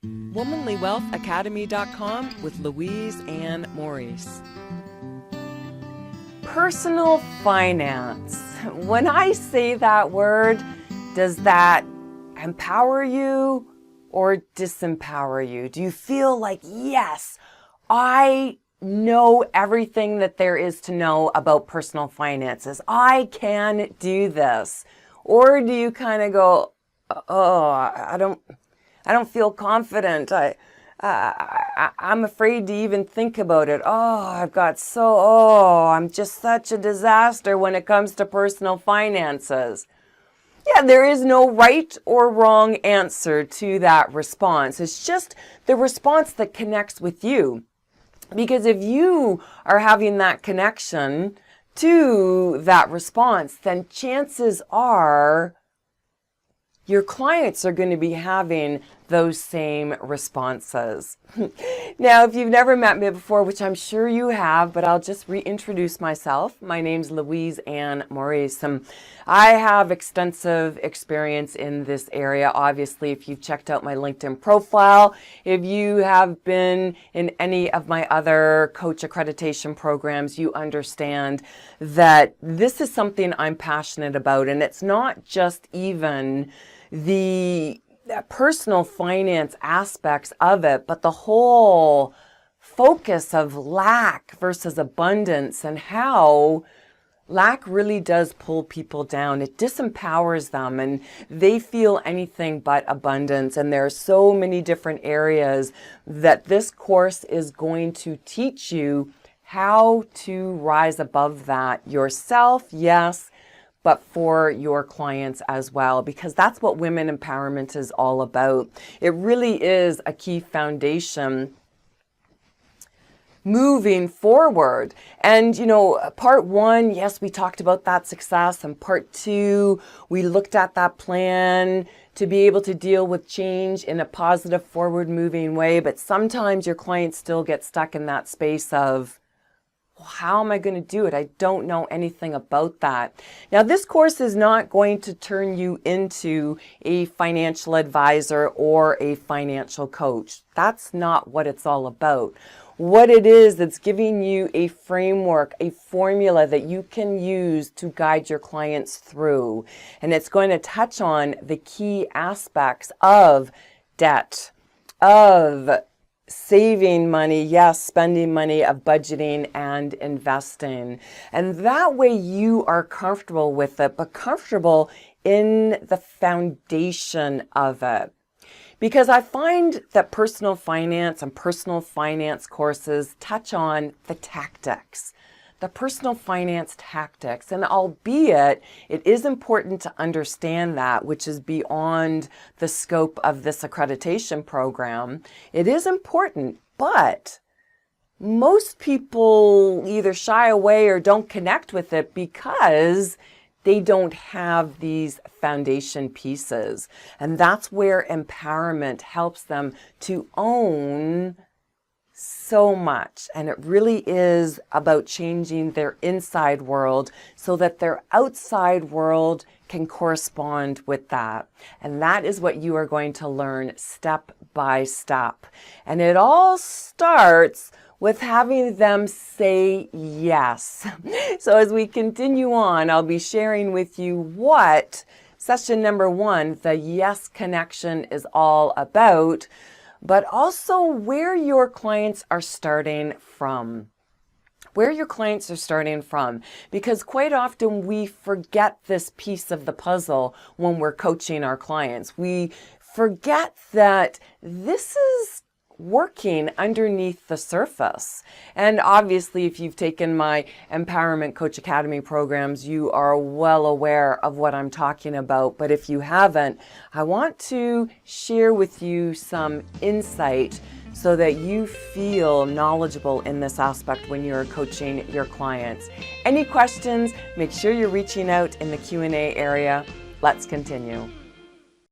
womanlywealthacademy.com with Louise Ann Maurice. Personal finance. When I say that word, does that empower you or disempower you? Do you feel like, yes, I know everything that there is to know about personal finances. I can do this. Or do you kind of go, oh, I don't feel confident. I'm afraid to even think about it. I'm just such a disaster when it comes to personal finances. Yeah, there is no right or wrong answer to that response. It's just the response that connects with you. Because if you are having that connection to that response, then chances are your clients are going to be having those same responses. Now, if you've never met me before, which I'm sure you have, but I'll just reintroduce myself. My name's Louise Ann Maurice. I have extensive experience in this area. Obviously, if you've checked out my LinkedIn profile, if you have been in any of my other coach accreditation programs, you understand that this is something I'm passionate about. And it's not just even the personal finance aspects of it, but the whole focus of lack versus abundance and how lack really does pull people down. It disempowers them and they feel anything but abundance. And there are so many different areas that this course is going to teach you how to rise above that yourself, yes, but for your clients as well, because that's what women empowerment is all about. It really is a key foundation moving forward. And, part one, yes, we talked about that success. And part two, we looked at that plan to be able to deal with change in a positive, forward moving way. But sometimes your clients still get stuck in that space of, how am I going to do it? I don't know anything about that. Now, this course is not going to turn you into a financial advisor or a financial coach. That's not what it's all about. What it is, it's giving you a framework, a formula that you can use to guide your clients through. And it's going to touch on the key aspects of debt, of saving money, yes, spending money, of budgeting and investing. And that way you are comfortable with it, but comfortable in the foundation of it. Because I find that personal finance and personal finance courses touch on the tactics, the personal finance tactics. And albeit it is important to understand that, which is beyond the scope of this accreditation program, it is important, but most people either shy away or don't connect with it because they don't have these foundation pieces. And that's where empowerment helps them to own so much. And it really is about changing their inside world so that their outside world can correspond with that. And that is what you are going to learn step by step. And it all starts with having them say yes. So as we continue on, I'll be sharing with you what session number one, the yes connection, is all about, but also where your clients are starting from. Where your clients are starting from. Because quite often we forget this piece of the puzzle when we're coaching our clients. We forget that this is working underneath the surface. And obviously, if you've taken my Empowerment Coach Academy programs, you are well aware of what I'm talking about. But if you haven't, I want to share with you some insight so that you feel knowledgeable in this aspect when you're coaching your clients. Any questions, make sure you're reaching out in the Q&A area. Let's continue.